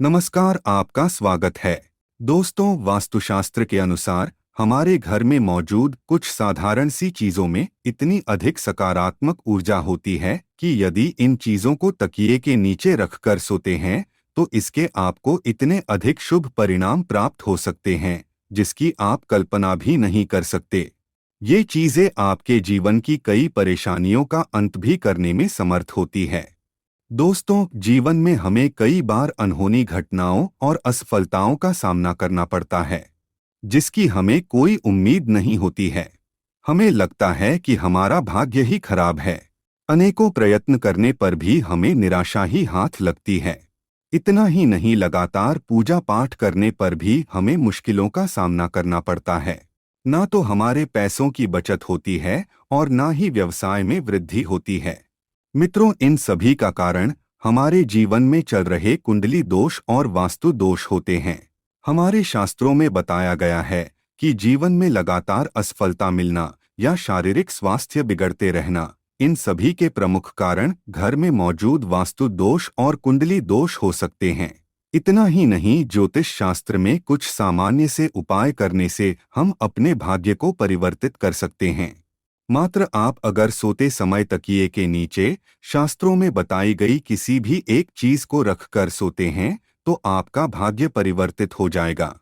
नमस्कार, आपका स्वागत है। दोस्तों, वास्तुशास्त्र के अनुसार हमारे घर में मौजूद कुछ साधारण सी चीजों में इतनी अधिक सकारात्मक ऊर्जा होती है कि यदि इन चीजों को तकिए के नीचे रखकर सोते हैं तो इसके आपको इतने अधिक शुभ परिणाम प्राप्त हो सकते हैं जिसकी आप कल्पना भी नहीं कर सकते। ये चीजें आपके जीवन की कई परेशानियों का अंत भी करने में समर्थ होती है। दोस्तों, जीवन में हमें कई बार अनहोनी घटनाओं और असफलताओं का सामना करना पड़ता है जिसकी हमें कोई उम्मीद नहीं होती है। हमें लगता है कि हमारा भाग्य ही खराब है। अनेकों प्रयत्न करने पर भी हमें निराशा ही हाथ लगती है। इतना ही नहीं, लगातार पूजा पाठ करने पर भी हमें मुश्किलों का सामना करना पड़ता है। ना तो हमारे पैसों की बचत होती है और ना ही व्यवसाय में वृद्धि होती है। मित्रों, इन सभी का कारण हमारे जीवन में चल रहे कुंडली दोष और वास्तु दोष होते हैं। हमारे शास्त्रों में बताया गया है कि जीवन में लगातार असफलता मिलना या शारीरिक स्वास्थ्य बिगड़ते रहना, इन सभी के प्रमुख कारण घर में मौजूद वास्तु दोष और कुंडली दोष हो सकते हैं। इतना ही नहीं, ज्योतिष शास्त्र में कुछ सामान्य से उपाय करने से हम अपने भाग्य को परिवर्तित कर सकते हैं। मात्र आप अगर सोते समय तकिए के नीचे शास्त्रों में बताई गई किसी भी एक चीज को रखकर सोते हैं तो आपका भाग्य परिवर्तित हो जाएगा।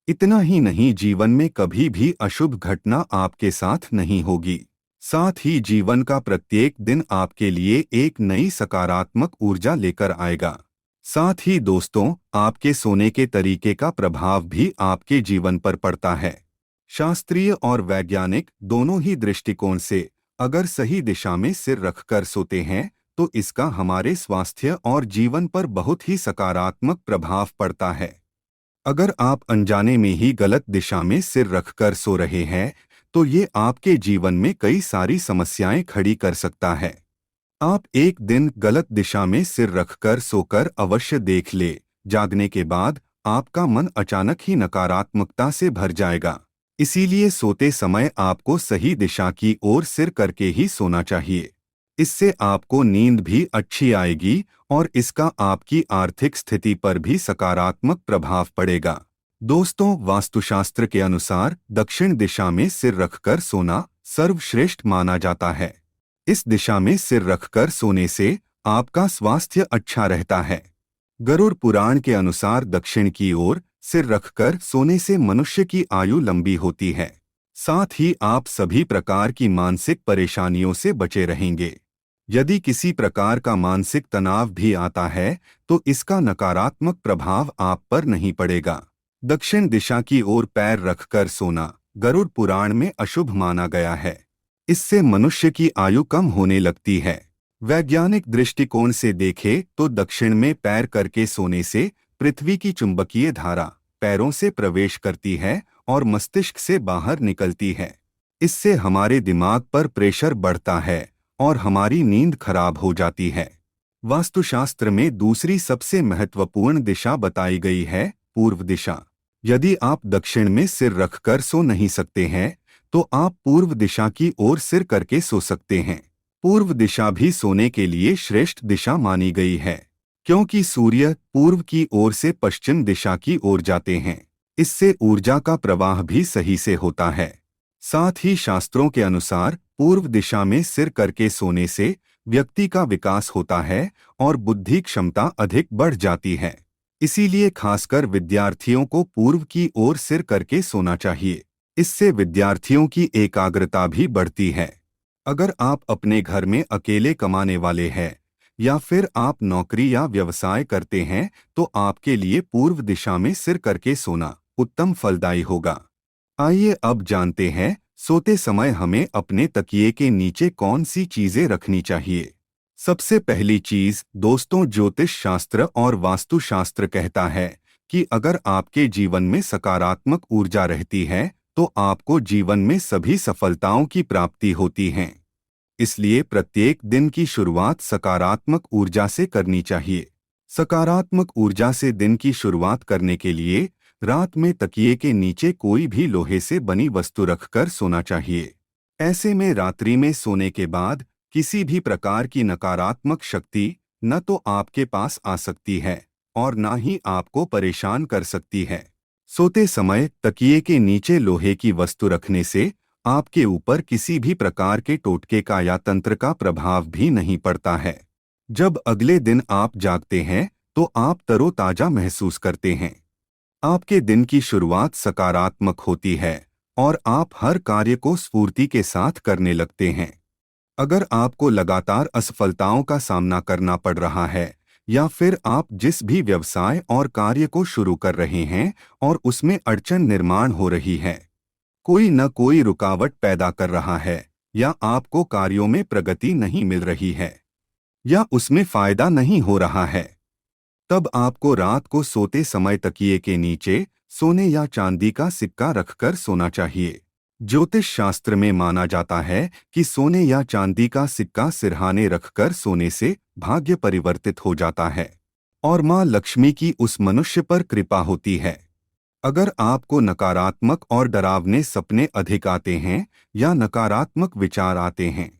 इतना ही नहीं, जीवन में कभी भी अशुभ घटना आपके साथ नहीं होगी। साथ ही जीवन का प्रत्येक दिन आपके लिए एक नई सकारात्मक ऊर्जा लेकर आएगा। साथ ही दोस्तों, आपके सोने के तरीके का प्रभाव भी आपके जीवन पर पड़ता है। शास्त्रीय और वैज्ञानिक दोनों ही दृष्टिकोण से अगर सही दिशा में सिर रखकर सोते हैं तो इसका हमारे स्वास्थ्य और जीवन पर बहुत ही सकारात्मक प्रभाव पड़ता है। अगर आप अनजाने में ही गलत दिशा में सिर रखकर सो रहे हैं तो ये आपके जीवन में कई सारी समस्याएं खड़ी कर सकता है। आप एक दिन गलत दिशा में सिर रखकर सोकर अवश्य देख ले, जागने के बाद आपका मन अचानक ही नकारात्मकता से भर जाएगा। इसीलिए सोते समय आपको सही दिशा की ओर सिर करके ही सोना चाहिए। इससे आपको नींद भी अच्छी आएगी और इसका आपकी आर्थिक स्थिति पर भी सकारात्मक प्रभाव पड़ेगा। दोस्तों, वास्तुशास्त्र के अनुसार दक्षिण दिशा में सिर रखकर सोना सर्वश्रेष्ठ माना जाता है। इस दिशा में सिर रखकर सोने से आपका स्वास्थ्य अच्छा रहता है। गरुड़ पुराण के अनुसार दक्षिण की ओर सिर रखकर सोने से मनुष्य की आयु लंबी होती है। साथ ही आप सभी प्रकार की मानसिक परेशानियों से बचे रहेंगे। यदि किसी प्रकार का मानसिक तनाव भी आता है तो इसका नकारात्मक प्रभाव आप पर नहीं पड़ेगा। दक्षिण दिशा की ओर पैर रखकर सोना गरुड़ पुराण में अशुभ माना गया है। इससे मनुष्य की आयु कम होने लगती है। वैज्ञानिक दृष्टिकोण से देखें तो दक्षिण में पैर करके सोने से पृथ्वी की चुंबकीय धारा पैरों से प्रवेश करती है और मस्तिष्क से बाहर निकलती है। इससे हमारे दिमाग पर प्रेशर बढ़ता है और हमारी नींद खराब हो जाती है। वास्तुशास्त्र में दूसरी सबसे महत्वपूर्ण दिशा बताई गई है पूर्व दिशा। यदि आप दक्षिण में सिर रखकर सो नहीं सकते हैं तो आप पूर्व दिशा की ओर सिर करके सो सकते हैं। पूर्व दिशा भी सोने के लिए श्रेष्ठ दिशा मानी गई है क्योंकि सूर्य पूर्व की ओर से पश्चिम दिशा की ओर जाते हैं। इससे ऊर्जा का प्रवाह भी सही से होता है। साथ ही शास्त्रों के अनुसार पूर्व दिशा में सिर करके सोने से व्यक्ति का विकास होता है और बुद्धि क्षमता अधिक बढ़ जाती है। इसीलिए खासकर विद्यार्थियों को पूर्व की ओर सिर करके सोना चाहिए। इससे विद्यार्थियों की एकाग्रता भी बढ़ती है। अगर आप अपने घर में अकेले कमाने वाले हैं या फिर आप नौकरी या व्यवसाय करते हैं तो आपके लिए पूर्व दिशा में सिर करके सोना उत्तम फलदायी होगा। आइए अब जानते हैं सोते समय हमें अपने तकिए के नीचे कौन सी चीजें रखनी चाहिए। सबसे पहली चीज दोस्तों, ज्योतिष शास्त्र और वास्तु शास्त्र कहता है कि अगर आपके जीवन में सकारात्मक ऊर्जा रहती है तो आपको जीवन में सभी सफलताओं की प्राप्ति होती है। इसलिए प्रत्येक दिन की शुरुआत सकारात्मक ऊर्जा से करनी चाहिए। सकारात्मक ऊर्जा से दिन की शुरुआत करने के लिए रात में तकिए के नीचे कोई भी लोहे से बनी वस्तु रखकर सोना चाहिए। ऐसे में रात्रि में सोने के बाद किसी भी प्रकार की नकारात्मक शक्ति न तो आपके पास आ सकती है और ना ही आपको परेशान कर सकती है। सोते समय तकिए के नीचे लोहे की वस्तु रखने से आपके ऊपर किसी भी प्रकार के टोटके का या तंत्र का प्रभाव भी नहीं पड़ता है। जब अगले दिन आप जागते हैं तो आप तरोताजा महसूस करते हैं। आपके दिन की शुरुआत सकारात्मक होती है और आप हर कार्य को स्फूर्ति के साथ करने लगते हैं। अगर आपको लगातार असफलताओं का सामना करना पड़ रहा है या फिर आप जिस भी व्यवसाय और कार्य को शुरू कर रहे हैं और उसमें अड़चन निर्माण हो रही है, कोई न कोई रुकावट पैदा कर रहा है, या आपको कार्यों में प्रगति नहीं मिल रही है या उसमें फायदा नहीं हो रहा है, तब आपको रात को सोते समय तकिए के नीचे सोने या चांदी का सिक्का रखकर सोना चाहिए। ज्योतिष शास्त्र में माना जाता है कि सोने या चांदी का सिक्का सिरहाने रखकर सोने से भाग्य परिवर्तित हो जाता है और मां लक्ष्मी की उस मनुष्य पर कृपा होती है। अगर आपको नकारात्मक और डरावने सपने अधिक आते हैं या नकारात्मक विचार आते हैं,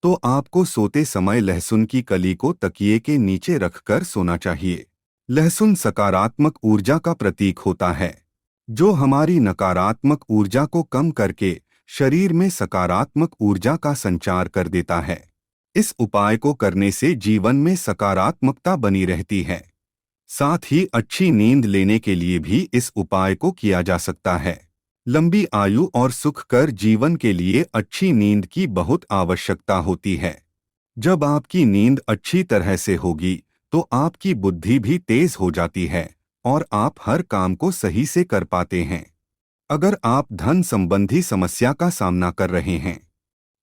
तो आपको सोते समय लहसुन की कली को तकिए के नीचे रखकर सोना चाहिए। लहसुन सकारात्मक ऊर्जा का प्रतीक होता है, जो हमारी नकारात्मक ऊर्जा को कम करके शरीर में सकारात्मक ऊर्जा का संचार कर देता है। इस उपाय को करने से जीवन में सकारात्मकता बनी रहती है। साथ ही अच्छी नींद लेने के लिए भी इस उपाय को किया जा सकता है। लंबी आयु और सुखकर जीवन के लिए अच्छी नींद की बहुत आवश्यकता होती है। जब आपकी नींद अच्छी तरह से होगी तो आपकी बुद्धि भी तेज हो जाती है और आप हर काम को सही से कर पाते हैं। अगर आप धन संबंधी समस्या का सामना कर रहे हैं,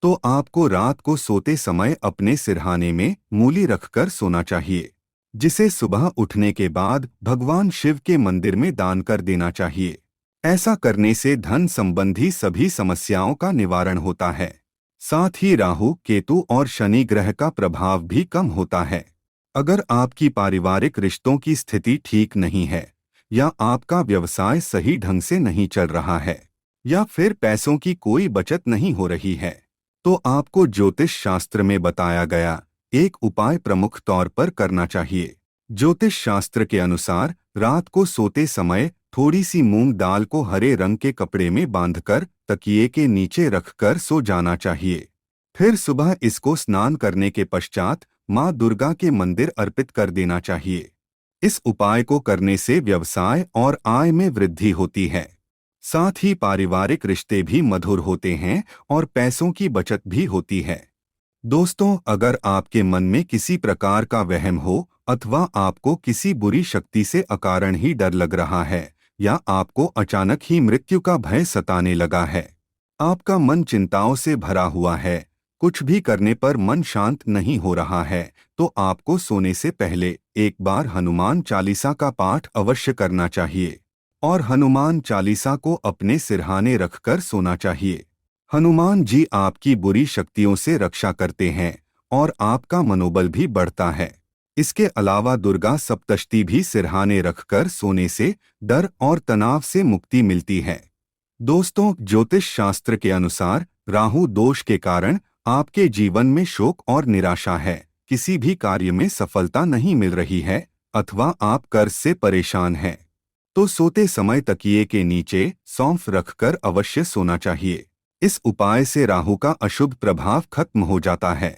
तो आपको रात को सोते समय अपने सिरहाने में मूली रखकर सोना चाहिए, जिसे सुबह उठने के बाद भगवान शिव के मंदिर में दान कर देना चाहिए। ऐसा करने से धन संबंधी सभी समस्याओं का निवारण होता है। साथ ही राहु, केतु और शनि ग्रह का प्रभाव भी कम होता है। अगर आपकी पारिवारिक रिश्तों की स्थिति ठीक नहीं है या आपका व्यवसाय सही ढंग से नहीं चल रहा है या फिर पैसों की कोई बचत नहीं हो रही है, तो आपको ज्योतिष शास्त्र में बताया गया एक उपाय प्रमुख तौर पर करना चाहिए। ज्योतिष शास्त्र के अनुसार रात को सोते समय थोड़ी सी मूंग दाल को हरे रंग के कपड़े में बांधकर तकिए के नीचे रखकर सो जाना चाहिए। फिर सुबह इसको स्नान करने के पश्चात मां दुर्गा के मंदिर अर्पित कर देना चाहिए। इस उपाय को करने से व्यवसाय और आय में वृद्धि होती है। साथ ही पारिवारिक रिश्ते भी मधुर होते हैं और पैसों की बचत भी होती है। दोस्तों, अगर आपके मन में किसी प्रकार का वहम हो अथवा आपको किसी बुरी शक्ति से अकारण ही डर लग रहा है या आपको अचानक ही मृत्यु का भय सताने लगा है, आपका मन चिंताओं से भरा हुआ है, कुछ भी करने पर मन शांत नहीं हो रहा है, तो आपको सोने से पहले एक बार हनुमान चालीसा का पाठ अवश्य करना चाहिए और हनुमान चालीसा को अपने सिरहाने रखकर सोना चाहिए। हनुमान जी आपकी बुरी शक्तियों से रक्षा करते हैं और आपका मनोबल भी बढ़ता है। इसके अलावा दुर्गा सप्तशती भी सिरहाने रखकर सोने से डर और तनाव से मुक्ति मिलती है। दोस्तों, ज्योतिष शास्त्र के अनुसार राहु दोष के कारण आपके जीवन में शोक और निराशा है, किसी भी कार्य में सफलता नहीं मिल रही है अथवा आप कर्ज से परेशान हैं, तो सोते समय तकिए के नीचे सौंफ रखकर अवश्य सोना चाहिए। इस उपाय से राहु का अशुभ प्रभाव खत्म हो जाता है।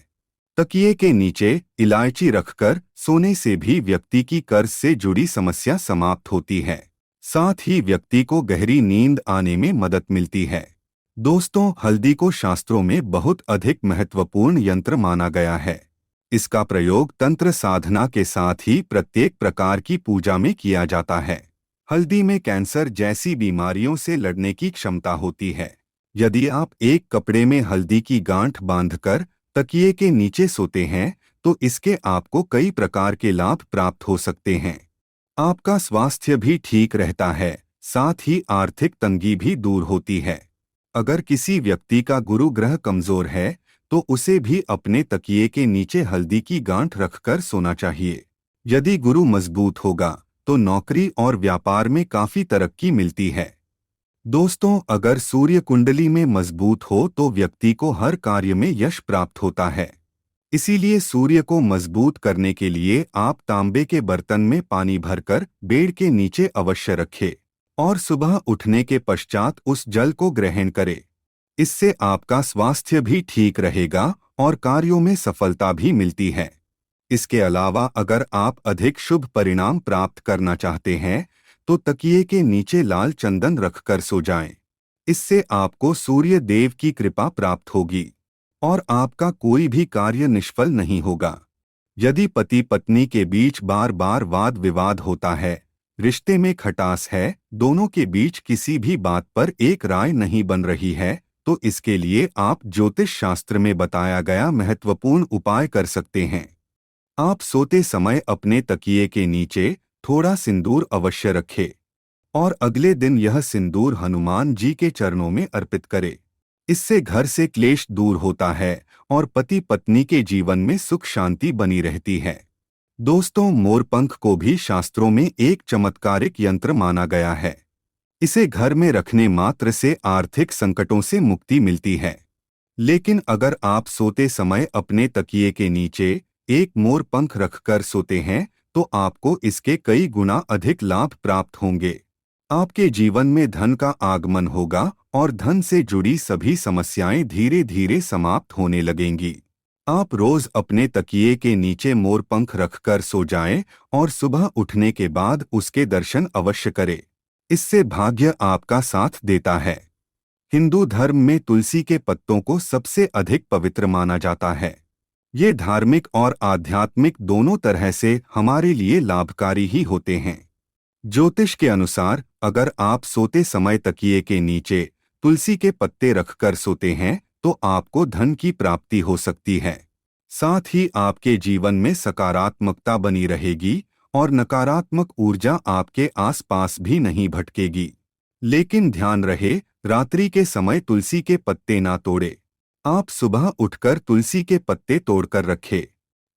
तकिए के नीचे इलायची रखकर सोने से भी व्यक्ति की कर्ज से जुड़ी समस्या समाप्त होती है। साथ ही व्यक्ति को गहरी नींद आने में मदद मिलती है। दोस्तों, हल्दी को शास्त्रों में बहुत अधिक महत्वपूर्ण यंत्र माना गया है। इसका प्रयोग तंत्र साधना के साथ ही प्रत्येक प्रकार की पूजा में किया जाता है। हल्दी में कैंसर जैसी बीमारियों से लड़ने की क्षमता होती है। यदि आप एक कपड़े में हल्दी की गांठ बांधकर तकिए के नीचे सोते हैं, तो इसके आपको कई प्रकार के लाभ प्राप्त हो सकते हैं। आपका स्वास्थ्य भी ठीक रहता है, साथ ही आर्थिक तंगी भी दूर होती है। अगर किसी व्यक्ति का गुरु ग्रह कमजोर है, तो उसे भी अपने तकिए के नीचे हल्दी की गांठ रखकर सोना चाहिए। यदि गुरु मजबूत होगा, तो नौकरी और व्यापार में काफी तरक्की मिलती है। दोस्तों, अगर सूर्य कुंडली में मजबूत हो तो व्यक्ति को हर कार्य में यश प्राप्त होता है। इसीलिए सूर्य को मजबूत करने के लिए आप तांबे के बर्तन में पानी भरकर बेड के नीचे अवश्य रखें और सुबह उठने के पश्चात उस जल को ग्रहण करें। इससे आपका स्वास्थ्य भी ठीक रहेगा और कार्यों में सफलता भी मिलती है। इसके अलावा अगर आप अधिक शुभ परिणाम प्राप्त करना चाहते हैं तो तकिए के नीचे लाल चंदन रखकर सो जाएं। इससे आपको सूर्य देव की कृपा प्राप्त होगी और आपका कोई भी कार्य निष्फल नहीं होगा। यदि पति पत्नी के बीच बार बार वाद विवाद होता है, रिश्ते में खटास है, दोनों के बीच किसी भी बात पर एक राय नहीं बन रही है, तो इसके लिए आप ज्योतिष शास्त्र में बताया गया महत्वपूर्ण उपाय कर सकते हैं। आप सोते समय अपने तकिए के नीचे थोड़ा सिंदूर अवश्य रखें और अगले दिन यह सिंदूर हनुमान जी के चरणों में अर्पित करें। इससे घर से क्लेश दूर होता है और पति पत्नी के जीवन में सुख शांति बनी रहती है। दोस्तों, मोरपंख को भी शास्त्रों में एक चमत्कारिक यंत्र माना गया है। इसे घर में रखने मात्र से आर्थिक संकटों से मुक्ति मिलती है। लेकिन अगर आप सोते समय अपने तकिए के नीचे एक मोरपंख रखकर सोते हैं तो आपको इसके कई गुना अधिक लाभ प्राप्त होंगे। आपके जीवन में धन का आगमन होगा और धन से जुड़ी सभी समस्याएं धीरे धीरे समाप्त होने लगेंगी। आप रोज अपने तकिए के नीचे मोरपंख रखकर सो जाएं और सुबह उठने के बाद उसके दर्शन अवश्य करें। इससे भाग्य आपका साथ देता है। हिंदू धर्म में तुलसी के पत्तों को सबसे अधिक पवित्र माना जाता है। ये धार्मिक और आध्यात्मिक दोनों तरह से हमारे लिए लाभकारी ही होते हैं। ज्योतिष के अनुसार अगर आप सोते समय तकिए के नीचे तुलसी के पत्ते रखकर सोते हैं तो आपको धन की प्राप्ति हो सकती है। साथ ही आपके जीवन में सकारात्मकता बनी रहेगी और नकारात्मक ऊर्जा आपके आसपास भी नहीं भटकेगी। लेकिन ध्यान रहे, रात्रि के समय तुलसी के पत्ते ना तोड़े। आप सुबह उठकर तुलसी के पत्ते तोड़कर रखें।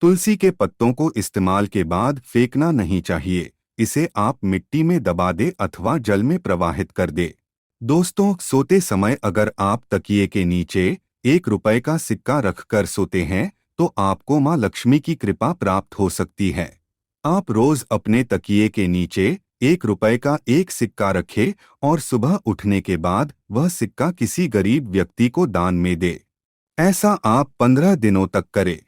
तुलसी के पत्तों को इस्तेमाल के बाद फेंकना नहीं चाहिए। इसे आप मिट्टी में दबा दे अथवा जल में प्रवाहित कर दे। दोस्तों, सोते समय अगर आप तकिए के नीचे ₹1 का सिक्का रखकर सोते हैं तो आपको मां लक्ष्मी की कृपा प्राप्त हो सकती है। आप रोज अपने तकिए के नीचे ₹1 का एक सिक्का रखें और सुबह उठने के बाद वह सिक्का किसी गरीब व्यक्ति को दान में दे। ऐसा आप 15 दिनों तक करें।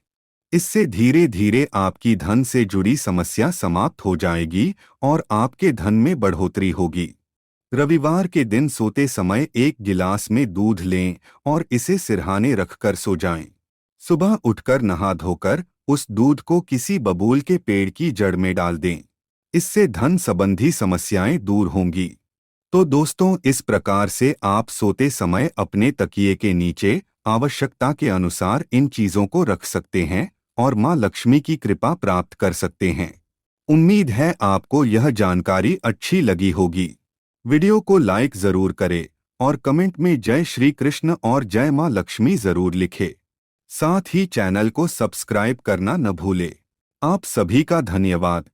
इससे धीरे धीरे आपकी धन से जुड़ी समस्या समाप्त हो जाएगी और आपके धन में बढ़ोतरी होगी। रविवार के दिन सोते समय एक गिलास में दूध लें और इसे सिरहाने रखकर सो जाएं। सुबह उठकर नहा धोकर उस दूध को किसी बबूल के पेड़ की जड़ में डाल दें। इससे धन संबंधी समस्याएं दूर होंगी। तो दोस्तों, इस प्रकार से आप सोते समय अपने तकिए के नीचे आवश्यकता के अनुसार इन चीजों को रख सकते हैं और मां लक्ष्मी की कृपा प्राप्त कर सकते हैं। उम्मीद है आपको यह जानकारी अच्छी लगी होगी। वीडियो को लाइक जरूर करें और कमेंट में जय श्री कृष्ण और जय मां लक्ष्मी जरूर लिखें। साथ ही चैनल को सब्सक्राइब करना न भूलें। आप सभी का धन्यवाद।